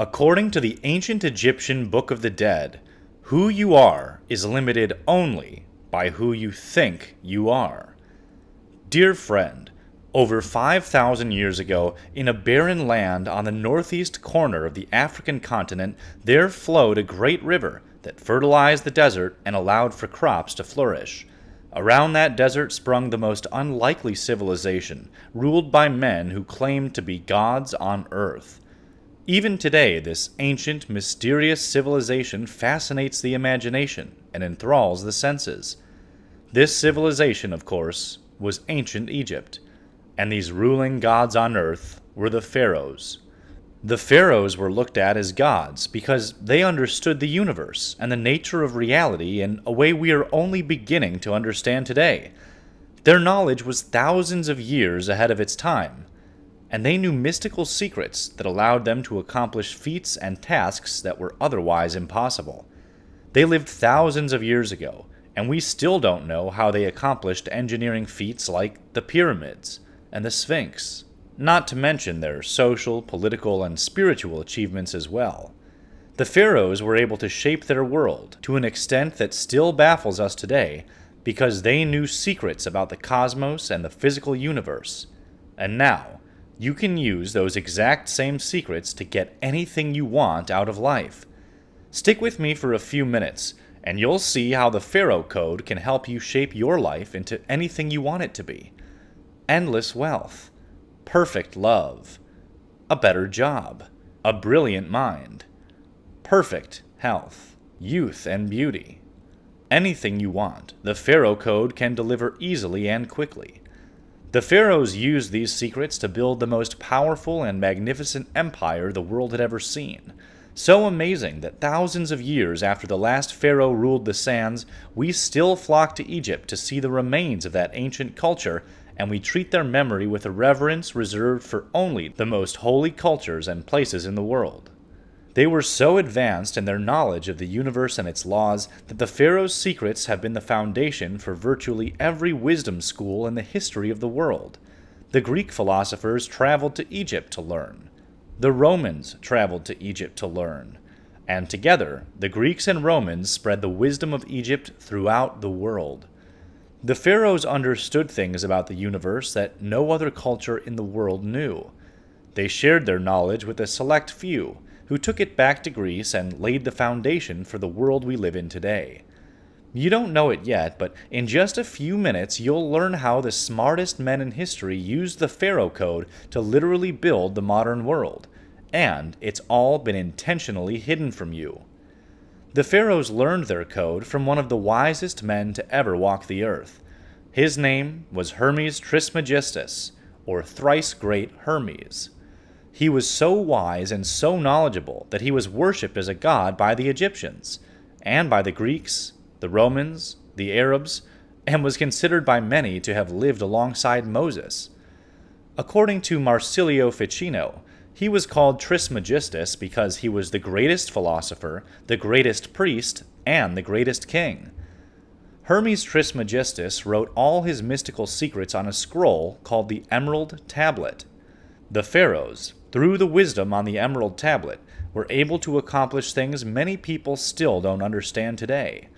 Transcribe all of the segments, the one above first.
According to the ancient Egyptian Book of the Dead, who you are is limited only by who you think you are. Dear friend, over 5,000 years ago, in a barren land on the northeast corner of the African continent, there flowed a great river that fertilized the desert and allowed for crops to flourish. Around that desert sprung the most unlikely civilization, ruled by men who claimed to be gods on earth. Even today, this ancient, mysterious civilization fascinates the imagination and enthralls the senses. This civilization, of course, was ancient Egypt, and these ruling gods on earth were the pharaohs. The pharaohs were looked at as gods because they understood the universe and the nature of reality in a way we are only beginning to understand today. Their knowledge was thousands of years ahead of its time, and they knew mystical secrets that allowed them to accomplish feats and tasks that were otherwise impossible. They lived thousands of years ago, and we still don't know how they accomplished engineering feats like the pyramids and the Sphinx, not to mention their social, political, and spiritual achievements as well. The pharaohs were able to shape their world to an extent that still baffles us today because they knew secrets about the cosmos and the physical universe. And now, you can use those exact same secrets to get anything you want out of life. Stick with me for a few minutes, and you'll see how the Pharaoh Code can help you shape your life into anything you want it to be. Endless wealth, perfect love, a better job, a brilliant mind, perfect health, youth and beauty. Anything you want, the Pharaoh Code can deliver easily and quickly. The pharaohs used these secrets to build the most powerful and magnificent empire the world had ever seen. So amazing that thousands of years after the last pharaoh ruled the sands, we still flock to Egypt to see the remains of that ancient culture, and we treat their memory with a reverence reserved for only the most holy cultures and places in the world. They were so advanced in their knowledge of the universe and its laws that the pharaoh's secrets have been the foundation for virtually every wisdom school in the history of the world. The Greek philosophers traveled to Egypt to learn. The Romans traveled to Egypt to learn. And together, the Greeks and Romans spread the wisdom of Egypt throughout the world. The pharaohs understood things about the universe that no other culture in the world knew. They shared their knowledge with a select few, who took it back to Greece and laid the foundation for the world we live in today. You don't know it yet, but in just a few minutes you'll learn how the smartest men in history used the Pharaoh Code to literally build the modern world, and it's all been intentionally hidden from you. The pharaohs learned their code from one of the wisest men to ever walk the earth. His name was Hermes Trismegistus, or Thrice Great Hermes. He was so wise and so knowledgeable that he was worshipped as a god by the Egyptians, and by the Greeks, the Romans, the Arabs, and was considered by many to have lived alongside Moses. According to Marsilio Ficino, he was called Trismegistus because he was the greatest philosopher, the greatest priest, and the greatest king. Hermes Trismegistus wrote all his mystical secrets on a scroll called the Emerald Tablet. The pharaohs, through the wisdom on the Emerald Tablet, were able to accomplish things many people still don't understand today.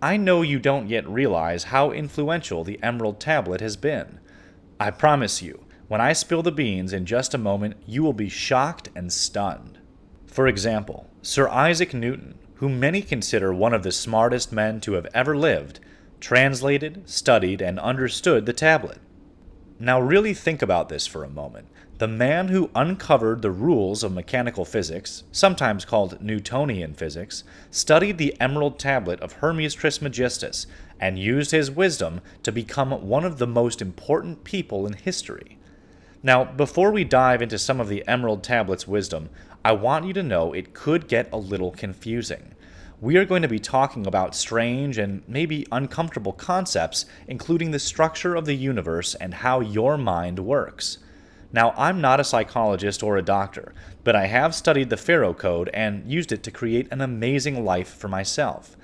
I know you don't yet realize how influential the Emerald Tablet has been. I promise you, when I spill the beans in just a moment, you will be shocked and stunned. For example, Sir Isaac Newton, whom many consider one of the smartest men to have ever lived, translated, studied, and understood the tablet. Now really think about this for a moment. The man who uncovered the rules of mechanical physics, sometimes called Newtonian physics, studied the Emerald Tablet of Hermes Trismegistus and used his wisdom to become one of the most important people in history. Now, before we dive into some of the Emerald Tablet's wisdom, I want you to know it could get a little confusing. We are going to be talking about strange and maybe uncomfortable concepts, including the structure of the universe and how your mind works. Now, I'm not a psychologist or a doctor, but I have studied the Pharaoh Code and used it to create an amazing life for myself.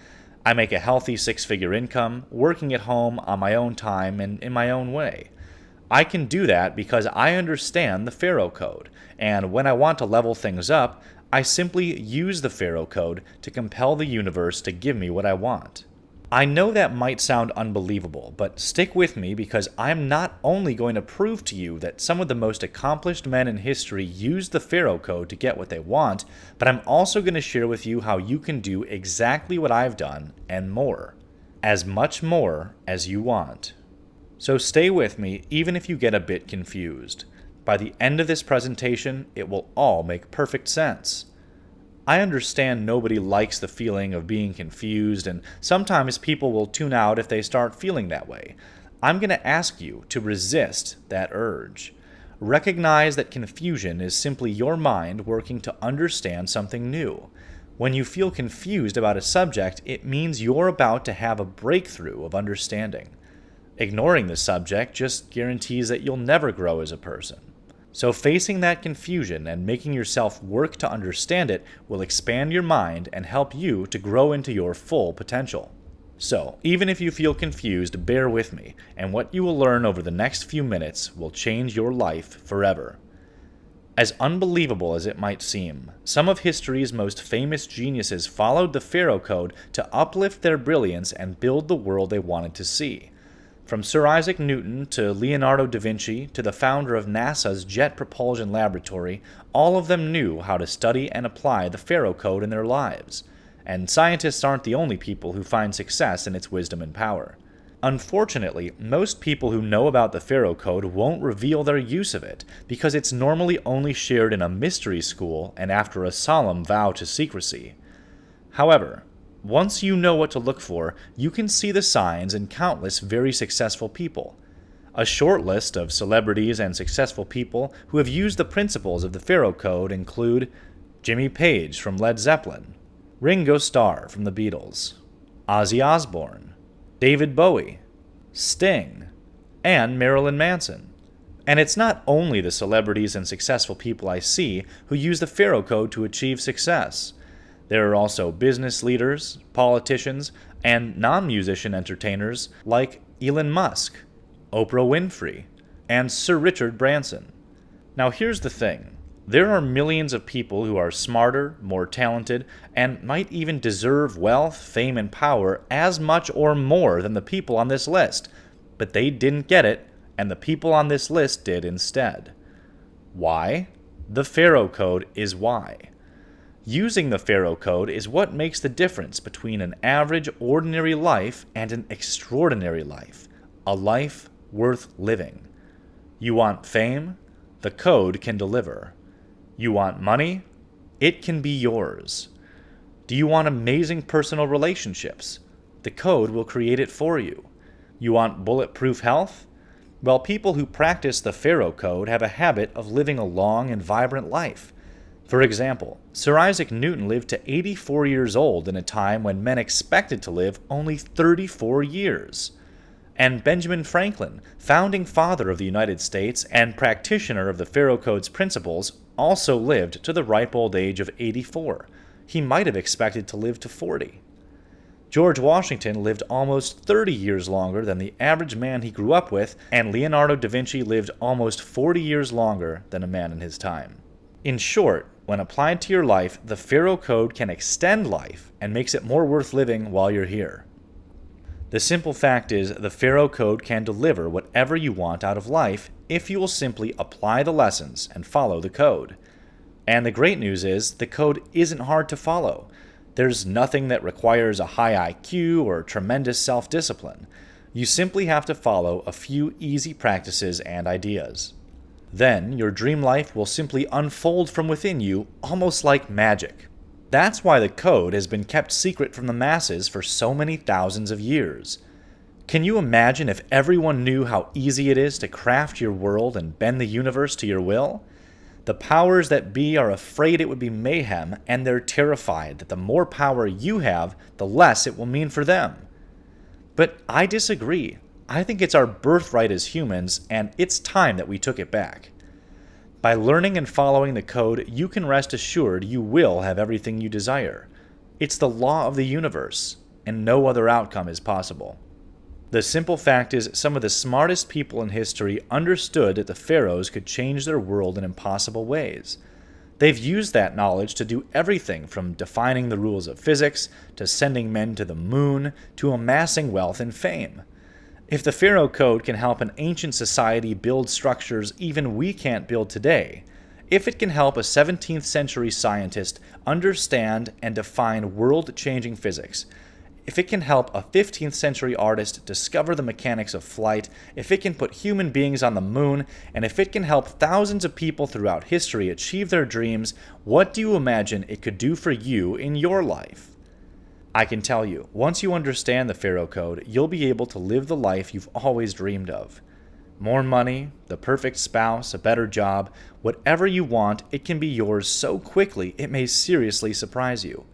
I make a healthy six-figure income, working at home on my own time and in my own way. I can do that because I understand the Pharaoh Code, and when I want to level things up, I simply use the Pharaoh code to compel the universe to give me what I want. I know that might sound unbelievable, but stick with me because I'm not only going to prove to you that some of the most accomplished men in history used the Pharaoh code to get what they want, but I'm also going to share with you how you can do exactly what I've done and more. As much more as you want. So stay with me even if you get a bit confused. By the end of this presentation, it will all make perfect sense. I understand nobody likes the feeling of being confused, and sometimes people will tune out if they start feeling that way. I'm going to ask you to resist that urge. Recognize that confusion is simply your mind working to understand something new. When you feel confused about a subject, it means you're about to have a breakthrough of understanding. Ignoring the subject just guarantees that you'll never grow as a person. So facing that confusion and making yourself work to understand it will expand your mind and help you to grow into your full potential. So, even if you feel confused, bear with me, and what you will learn over the next few minutes will change your life forever. As unbelievable as it might seem, some of history's most famous geniuses followed the Pharaoh code to uplift their brilliance and build the world they wanted to see. From Sir Isaac Newton to Leonardo da Vinci to the founder of NASA's Jet Propulsion Laboratory, all of them knew how to study and apply the Pharaoh code in their lives. And scientists aren't the only people who find success in its wisdom and power. Unfortunately, most people who know about the Pharaoh code won't reveal their use of it, because it's normally only shared in a mystery school and after a solemn vow to secrecy. However, once you know what to look for, you can see the signs in countless very successful people. A short list of celebrities and successful people who have used the principles of the Pharaoh code include Jimmy Page from Led Zeppelin, Ringo Starr from the Beatles, Ozzy Osbourne, David Bowie, Sting, and Marilyn Manson. And it's not only the celebrities and successful people I see who use the Pharaoh code to achieve success. There are also business leaders, politicians, and non-musician entertainers like Elon Musk, Oprah Winfrey, and Sir Richard Branson. Now here's the thing. There are millions of people who are smarter, more talented, and might even deserve wealth, fame, and power as much or more than the people on this list. But they didn't get it, and the people on this list did instead. Why? The Pharaoh code is why. Using the Pharaoh code is what makes the difference between an average, ordinary life and an extraordinary life. A life worth living. You want fame? The code can deliver. You want money? It can be yours. Do you want amazing personal relationships? The code will create it for you. You want bulletproof health? Well, people who practice the Pharaoh code have a habit of living a long and vibrant life. For example, Sir Isaac Newton lived to 84 years old in a time when men expected to live only 34 years. And Benjamin Franklin, founding father of the United States and practitioner of the Pharaoh Code's principles, also lived to the ripe old age of 84. He might have expected to live to 40. George Washington lived almost 30 years longer than the average man he grew up with, and Leonardo da Vinci lived almost 40 years longer than a man in his time. In short, when applied to your life, the Pharaoh code can extend life and makes it more worth living while you're here. The simple fact is, the Pharaoh code can deliver whatever you want out of life if you will simply apply the lessons and follow the code. And the great news is, the code isn't hard to follow. There's nothing that requires a high IQ or tremendous self-discipline. You simply have to follow a few easy practices and ideas. Then your dream life will simply unfold from within you, almost like magic. That's why the code has been kept secret from the masses for so many thousands of years. Can you imagine if everyone knew how easy it is to craft your world and bend the universe to your will? The powers that be are afraid it would be mayhem, and they're terrified that the more power you have, the less it will mean for them. But I disagree. I think it's our birthright as humans, and it's time that we took it back. By learning and following the code, you can rest assured you will have everything you desire. It's the law of the universe, and no other outcome is possible. The simple fact is, some of the smartest people in history understood that the pharaohs could change their world in impossible ways. They've used that knowledge to do everything from defining the rules of physics, to sending men to the moon, to amassing wealth and fame. If the Pharaoh Code can help an ancient society build structures even we can't build today, if it can help a 17th century scientist understand and define world-changing physics, if it can help a 15th century artist discover the mechanics of flight, if it can put human beings on the moon, and if it can help thousands of people throughout history achieve their dreams, what do you imagine it could do for you in your life? I can tell you, once you understand the Pharaoh Code, you'll be able to live the life you've always dreamed of. More money, the perfect spouse, a better job, whatever you want, it can be yours so quickly it may seriously surprise you.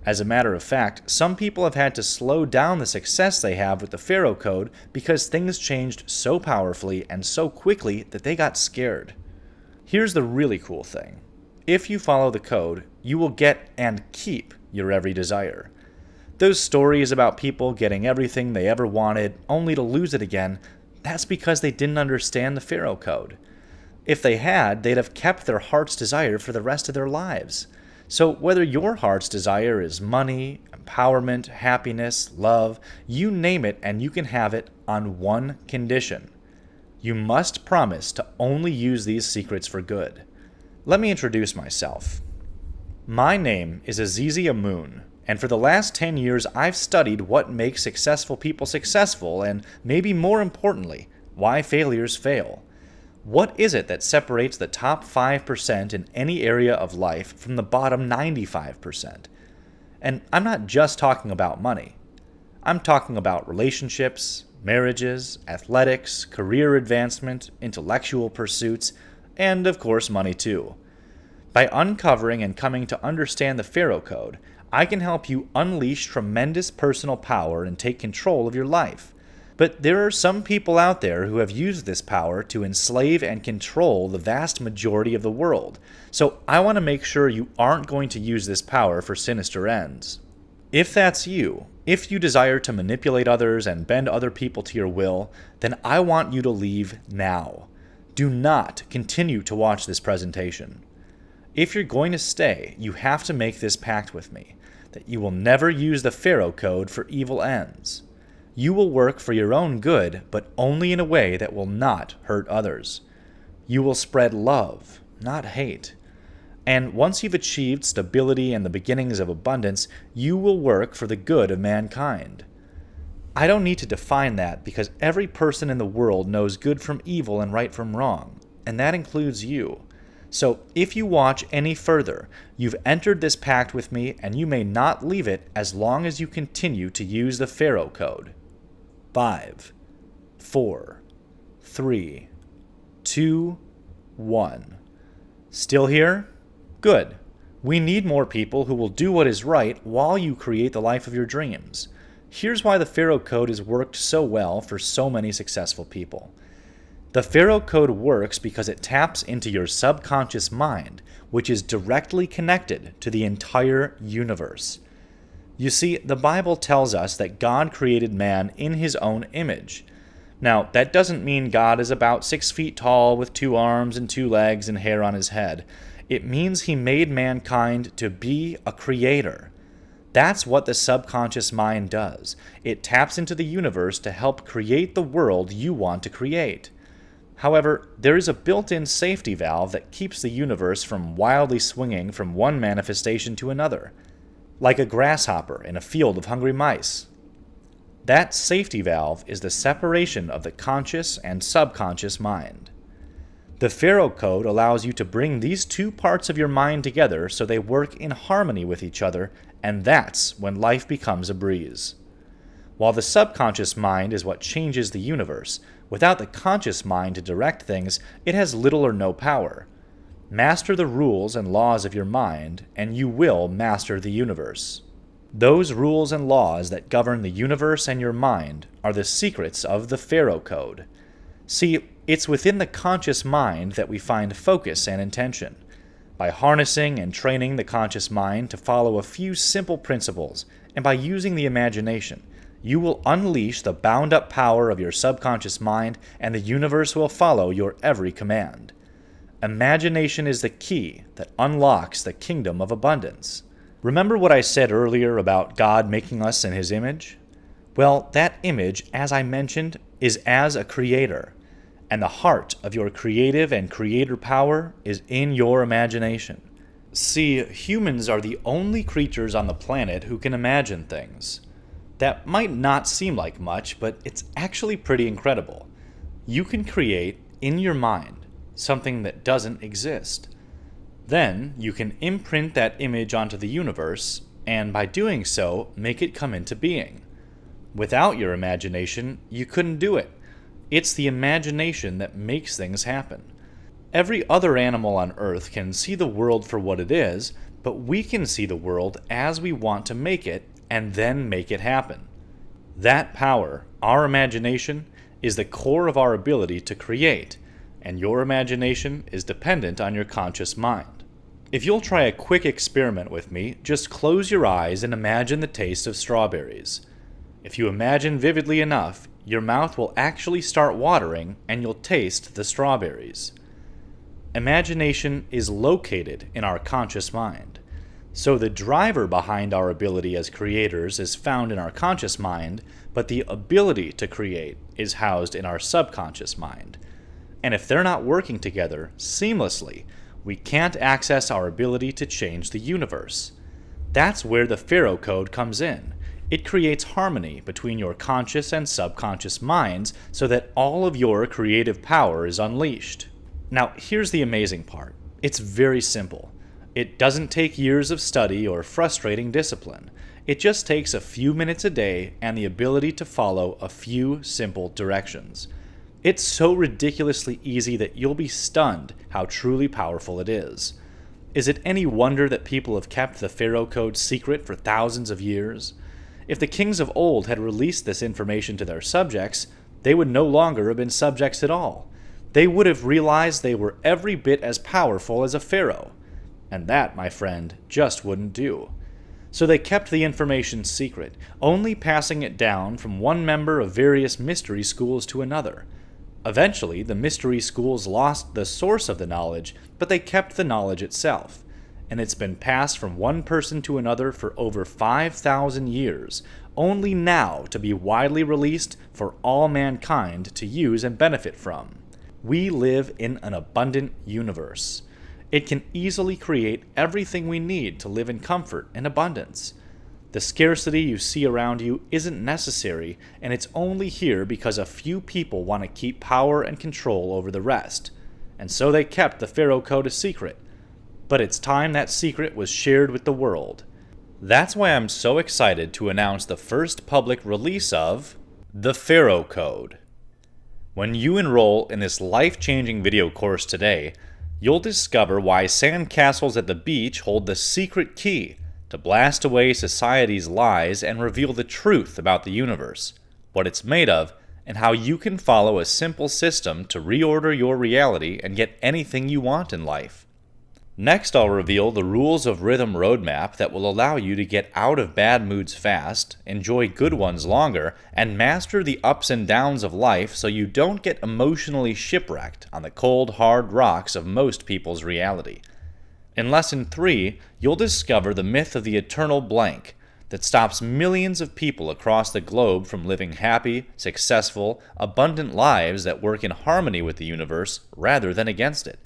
As a matter of fact, some people have had to slow down the success they have with the Pharaoh Code because things changed so powerfully and so quickly that they got scared. Here's the really cool thing. If you follow the code, you will get and keep your every desire. Those stories about people getting everything they ever wanted only to lose it again, that's because they didn't understand the Pharaoh Code. If they had, they'd have kept their heart's desire for the rest of their lives. So whether your heart's desire is money, empowerment, happiness, love, you name it and you can have it on one condition. You must promise to only use these secrets for good. Let me introduce myself. My name is Azizi Amun, and for the last 10 years I've studied what makes successful people successful and, maybe more importantly, why failures fail. What is it that separates the top 5% in any area of life from the bottom 95%? And I'm not just talking about money. I'm talking about relationships, marriages, athletics, career advancement, intellectual pursuits, and of course money too. By uncovering and coming to understand the Pharaoh Code, I can help you unleash tremendous personal power and take control of your life. But there are some people out there who have used this power to enslave and control the vast majority of the world, so I want to make sure you aren't going to use this power for sinister ends. If that's you, if you desire to manipulate others and bend other people to your will, then I want you to leave now. Do not continue to watch this presentation. If you're going to stay, you have to make this pact with me, that you will never use the Pharaoh Code for evil ends. You will work for your own good, but only in a way that will not hurt others. You will spread love, not hate. And once you've achieved stability and the beginnings of abundance, you will work for the good of mankind. I don't need to define that because every person in the world knows good from evil and right from wrong, and that includes you. So if you watch any further, you've entered this pact with me and you may not leave it as long as you continue to use the Pharaoh Code. 5, 4, 3, 2, 1. Still here? Good. We need more people who will do what is right while you create the life of your dreams. Here's why the Pharaoh Code has worked so well for so many successful people. The Pharaoh Code works because it taps into your subconscious mind, which is directly connected to the entire universe. You see, the Bible tells us that God created man in his own image. Now, that doesn't mean God is about 6 feet tall with 2 arms and 2 legs and hair on his head. It means he made mankind to be a creator. That's what the subconscious mind does. It taps into the universe to help create the world you want to create. However, there is a built-in safety valve that keeps the universe from wildly swinging from one manifestation to another, like a grasshopper in a field of hungry mice. That safety valve is the separation of the conscious and subconscious mind. The Pharaoh Code allows you to bring these two parts of your mind together so they work in harmony with each other, and that's when life becomes a breeze. While the subconscious mind is what changes the universe, without the conscious mind to direct things, it has little or no power. Master the rules and laws of your mind, and you will master the universe. Those rules and laws that govern the universe and your mind are the secrets of the Pharaoh Code. See, it's within the conscious mind that we find focus and intention. By harnessing and training the conscious mind to follow a few simple principles, and by using the imagination, you will unleash the bound-up power of your subconscious mind, and the universe will follow your every command. Imagination is the key that unlocks the kingdom of abundance. Remember what I said earlier about God making us in His image? Well, that image, as I mentioned, is as a creator, and the heart of your creative and creator power is in your imagination. See, humans are the only creatures on the planet who can imagine things. That might not seem like much, but it's actually pretty incredible. You can create, in your mind, something that doesn't exist. Then you can imprint that image onto the universe, and by doing so, make it come into being. Without your imagination, you couldn't do it. It's the imagination that makes things happen. Every other animal on Earth can see the world for what it is, but we can see the world as we want to make it, and then make it happen. That power, our imagination, is the core of our ability to create, and your imagination is dependent on your conscious mind. If you'll try a quick experiment with me, just close your eyes and imagine the taste of strawberries. If you imagine vividly enough, your mouth will actually start watering and you'll taste the strawberries. Imagination is located in our conscious mind. So the driver behind our ability as creators is found in our conscious mind, but the ability to create is housed in our subconscious mind. And if they're not working together seamlessly, we can't access our ability to change the universe. That's where the Pharaoh code comes in. It creates harmony between your conscious and subconscious minds so that all of your creative power is unleashed. Now, here's the amazing part. It's very simple. It doesn't take years of study or frustrating discipline. It just takes a few minutes a day and the ability to follow a few simple directions. It's so ridiculously easy that you'll be stunned how truly powerful it is. Is it any wonder that people have kept the Pharaoh code secret for thousands of years? If the kings of old had released this information to their subjects, they would no longer have been subjects at all. They would have realized they were every bit as powerful as a pharaoh. And that, my friend, just wouldn't do. So they kept the information secret, only passing it down from one member of various mystery schools to another. Eventually, the mystery schools lost the source of the knowledge, but they kept the knowledge itself. And it's been passed from one person to another for over 5,000 years, only now to be widely released for all mankind to use and benefit from. We live in an abundant universe. It can easily create everything we need to live in comfort and abundance. The scarcity you see around you isn't necessary, and it's only here because a few people want to keep power and control over the rest. And so they kept the Pharaoh code a secret. But it's time that secret was shared with the world. That's why I'm so excited to announce the first public release of the Pharaoh code. When you enroll in this life-changing video course today, you'll discover why sandcastles at the beach hold the secret key to blast away society's lies and reveal the truth about the universe, what it's made of, and how you can follow a simple system to reorder your reality and get anything you want in life. Next, I'll reveal the rules of rhythm roadmap that will allow you to get out of bad moods fast, enjoy good ones longer, and master the ups and downs of life so you don't get emotionally shipwrecked on the cold, hard rocks of most people's reality. In Lesson 3, you'll discover the myth of the eternal blank that stops millions of people across the globe from living happy, successful, abundant lives that work in harmony with the universe rather than against it.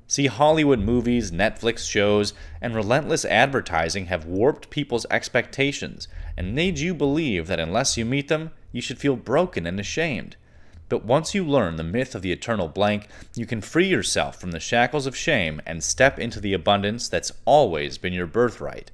See, Hollywood movies, Netflix shows, and relentless advertising have warped people's expectations and made you believe that unless you meet them, you should feel broken and ashamed. But once you learn the myth of the eternal blank, you can free yourself from the shackles of shame and step into the abundance that's always been your birthright.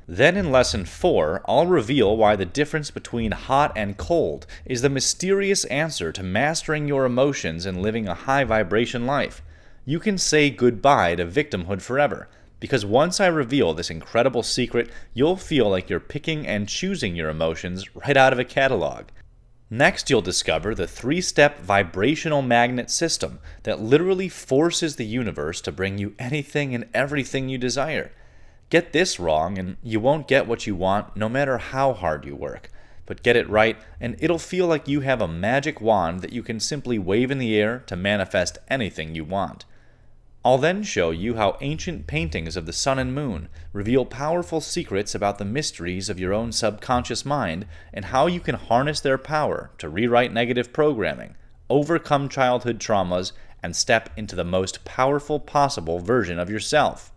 Then in Lesson 4, I'll reveal why the difference between hot and cold is the mysterious answer to mastering your emotions and living a high-vibration life. You can say goodbye to victimhood forever, because once I reveal this incredible secret, you'll feel like you're picking and choosing your emotions right out of a catalog. Next, you'll discover the 3-step vibrational magnet system that literally forces the universe to bring you anything and everything you desire. Get this wrong, and you won't get what you want no matter how hard you work. But get it right, and it'll feel like you have a magic wand that you can simply wave in the air to manifest anything you want. I'll then show you how ancient paintings of the sun and moon reveal powerful secrets about the mysteries of your own subconscious mind and how you can harness their power to rewrite negative programming, overcome childhood traumas, and step into the most powerful possible version of yourself.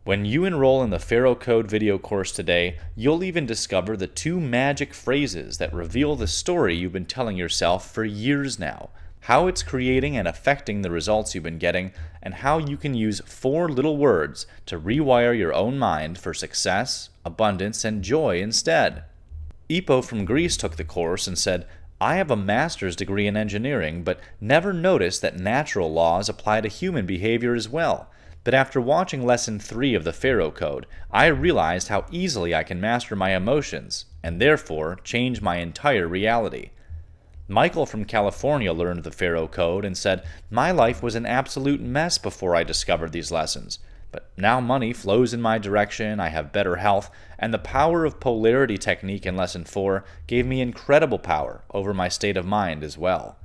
When you enroll in the Pharaoh Code video course today, you'll even discover the 2 magic phrases that reveal the story you've been telling yourself for years now, how it's creating and affecting the results you've been getting, and how you can use 4 little words to rewire your own mind for success, abundance, and joy instead. Ippo from Greece took the course and said, "I have a master's degree in engineering, but never noticed that natural laws apply to human behavior as well. But after watching Lesson 3 of the Pharaoh Code, I realized how easily I can master my emotions, and therefore change my entire reality." Michael from California learned the Pharaoh Code and said, "My life was an absolute mess before I discovered these lessons. But now money flows in my direction, I have better health, and the power of polarity technique in Lesson 4 gave me incredible power over my state of mind as well."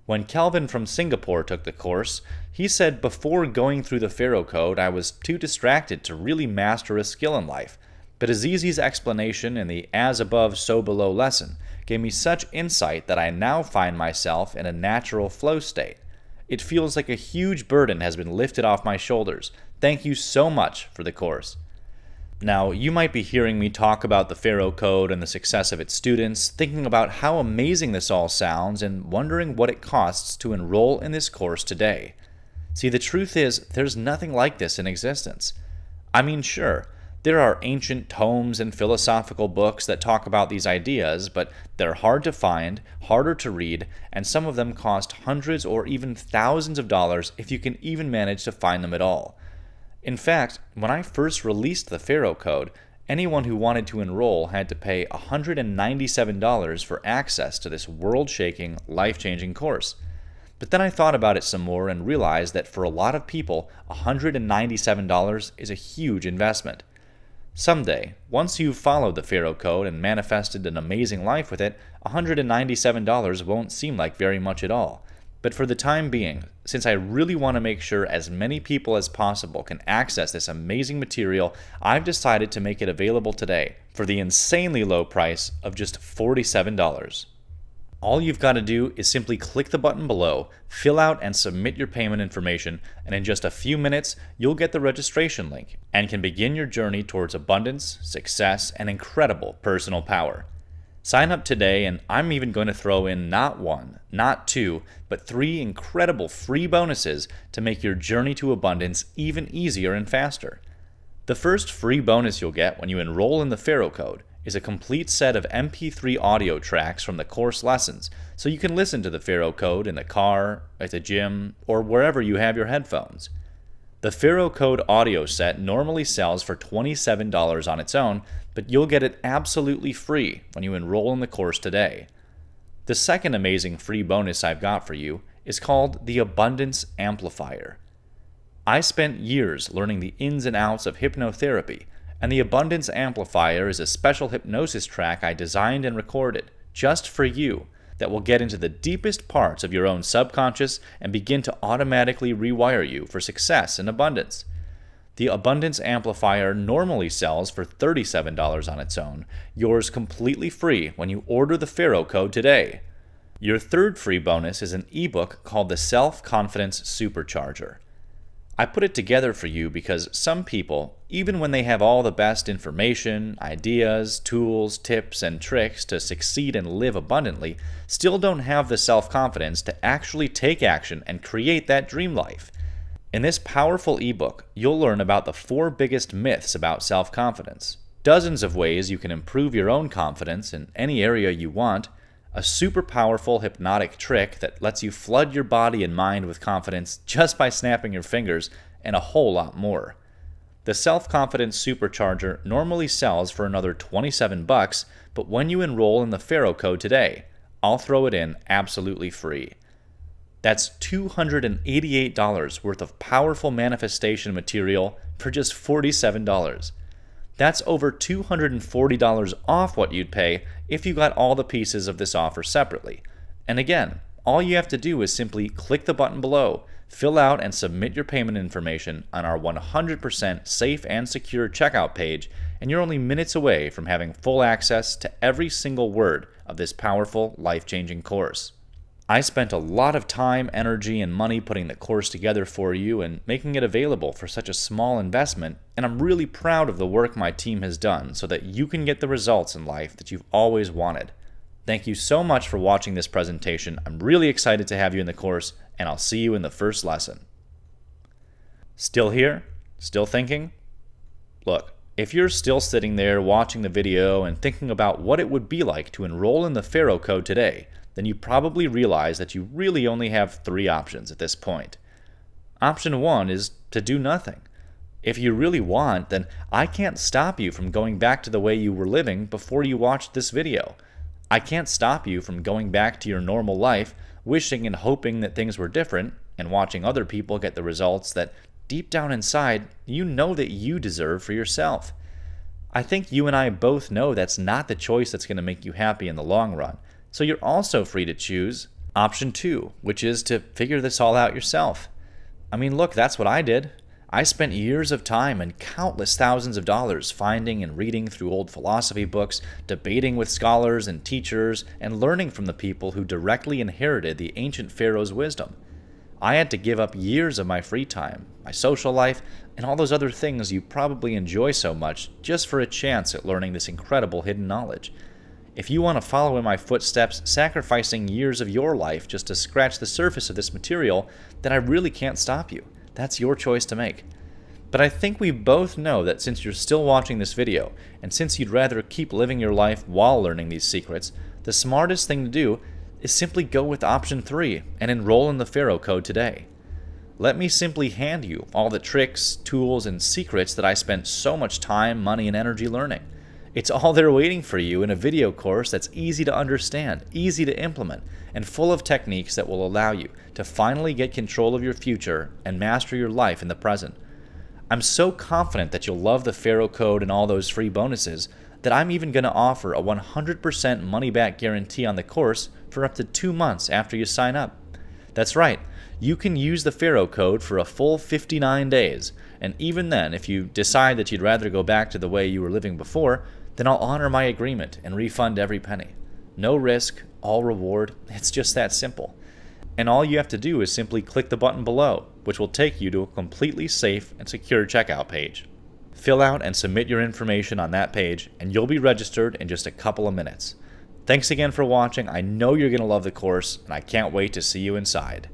When Kelvin from Singapore took the course, he said, "Before going through the Pharaoh Code, I was too distracted to really master a skill in life. But Aziz's explanation in the As Above, So Below lesson gave me such insight that I now find myself in a natural flow state. It feels like a huge burden has been lifted off my shoulders. Thank you so much for the course." Now, you might be hearing me talk about the Pharaoh Code and the success of its students, thinking about how amazing this all sounds and wondering what it costs to enroll in this course today. See, the truth is, there's nothing like this in existence. I mean, sure, there are ancient tomes and philosophical books that talk about these ideas, but they're hard to find, harder to read, and some of them cost hundreds or even thousands of dollars if you can even manage to find them at all. In fact, when I first released the Pharaoh Code, anyone who wanted to enroll had to pay $197 for access to this world-shaking, life-changing course. But then I thought about it some more and realized that for a lot of people, $197 is a huge investment. Someday, once you've followed the Pharaoh Code and manifested an amazing life with it, $197 won't seem like very much at all. But for the time being, since I really want to make sure as many people as possible can access this amazing material, I've decided to make it available today for the insanely low price of just $47. All you've got to do is simply click the button below, fill out and submit your payment information, and in just a few minutes, you'll get the registration link and can begin your journey towards abundance, success, and incredible personal power. Sign up today, and I'm even going to throw in not 1, not 2, but 3 incredible free bonuses to make your journey to abundance even easier and faster. The first free bonus you'll get when you enroll in the Pharaoh Code is a complete set of MP3 audio tracks from the course lessons, so you can listen to the Pharaoh Code in the car, at the gym, or wherever you have your headphones. The Pharaoh Code audio set normally sells for $27 on its own, but you'll get it absolutely free when you enroll in the course today. The second amazing free bonus I've got for you is called the Abundance Amplifier. I spent years learning the ins and outs of hypnotherapy, and the Abundance Amplifier is a special hypnosis track I designed and recorded just for you that will get into the deepest parts of your own subconscious and begin to automatically rewire you for success and abundance. The Abundance Amplifier normally sells for $37 on its own, yours completely free when you order the Pharaoh Code today. Your third free bonus is an ebook called the Self-Confidence Supercharger. I put it together for you because some people, even when they have all the best information, ideas, tools, tips, and tricks to succeed and live abundantly, still don't have the self-confidence to actually take action and create that dream life. In this powerful ebook, you'll learn about the 4 biggest myths about self-confidence, dozens of ways you can improve your own confidence in any area you want, a super powerful hypnotic trick that lets you flood your body and mind with confidence just by snapping your fingers, and a whole lot more. The Self-Confidence Supercharger normally sells for another $27, but when you enroll in the Pharaoh Code today, I'll throw it in absolutely free. That's $288 worth of powerful manifestation material for just $47. That's over $240 off what you'd pay if you got all the pieces of this offer separately. And again, all you have to do is simply click the button below, Fill out and submit your payment information on our 100% safe and secure checkout page, and you're only minutes away from having full access to every single word of this powerful, life-changing course. I spent a lot of time, energy, and money putting the course together for you and making it available for such a small investment, and I'm really proud of the work my team has done so that you can get the results in life that you've always wanted. Thank you so much for watching this presentation. I'm really excited to have you in the course, and I'll see you in the first lesson. Still here? Still thinking? Look, if you're still sitting there watching the video and thinking about what it would be like to enroll in the Pharaoh Code today, then you probably realize that you really only have 3 options at this point. Option 1 is to do nothing. If you really want, then I can't stop you from going back to the way you were living before you watched this video. I can't stop you from going back to your normal life, wishing and hoping that things were different, and watching other people get the results that deep down inside you know that you deserve for yourself. I think you and I both know that's not the choice that's going to make you happy in the long run. So you're also free to choose option 2, which is to figure this all out yourself. I mean, look, that's what I did. I spent years of time and countless thousands of dollars finding and reading through old philosophy books, debating with scholars and teachers, and learning from the people who directly inherited the ancient pharaoh's wisdom. I had to give up years of my free time, my social life, and all those other things you probably enjoy so much just for a chance at learning this incredible hidden knowledge. If you want to follow in my footsteps, sacrificing years of your life just to scratch the surface of this material, then I really can't stop you. That's your choice to make. But I think we both know that since you're still watching this video, and since you'd rather keep living your life while learning these secrets, the smartest thing to do is simply go with option 3 and enroll in the Pharaoh Code today. Let me simply hand you all the tricks, tools, and secrets that I spent so much time, money, and energy learning. It's all there waiting for you in a video course that's easy to understand, easy to implement, and full of techniques that will allow you to finally get control of your future and master your life in the present. I'm so confident that you'll love the Pharaoh Code and all those free bonuses that I'm even going to offer a 100% money-back guarantee on the course for up to 2 months after you sign up. That's right, you can use the Pharaoh Code for a full 59 days, and even then, if you decide that you'd rather go back to the way you were living before, then I'll honor my agreement and refund every penny. No risk, all reward, it's just that simple. And all you have to do is simply click the button below, which will take you to a completely safe and secure checkout page. Fill out and submit your information on that page, and you'll be registered in just a couple of minutes. Thanks again for watching. I know you're going to love the course, and I can't wait to see you inside.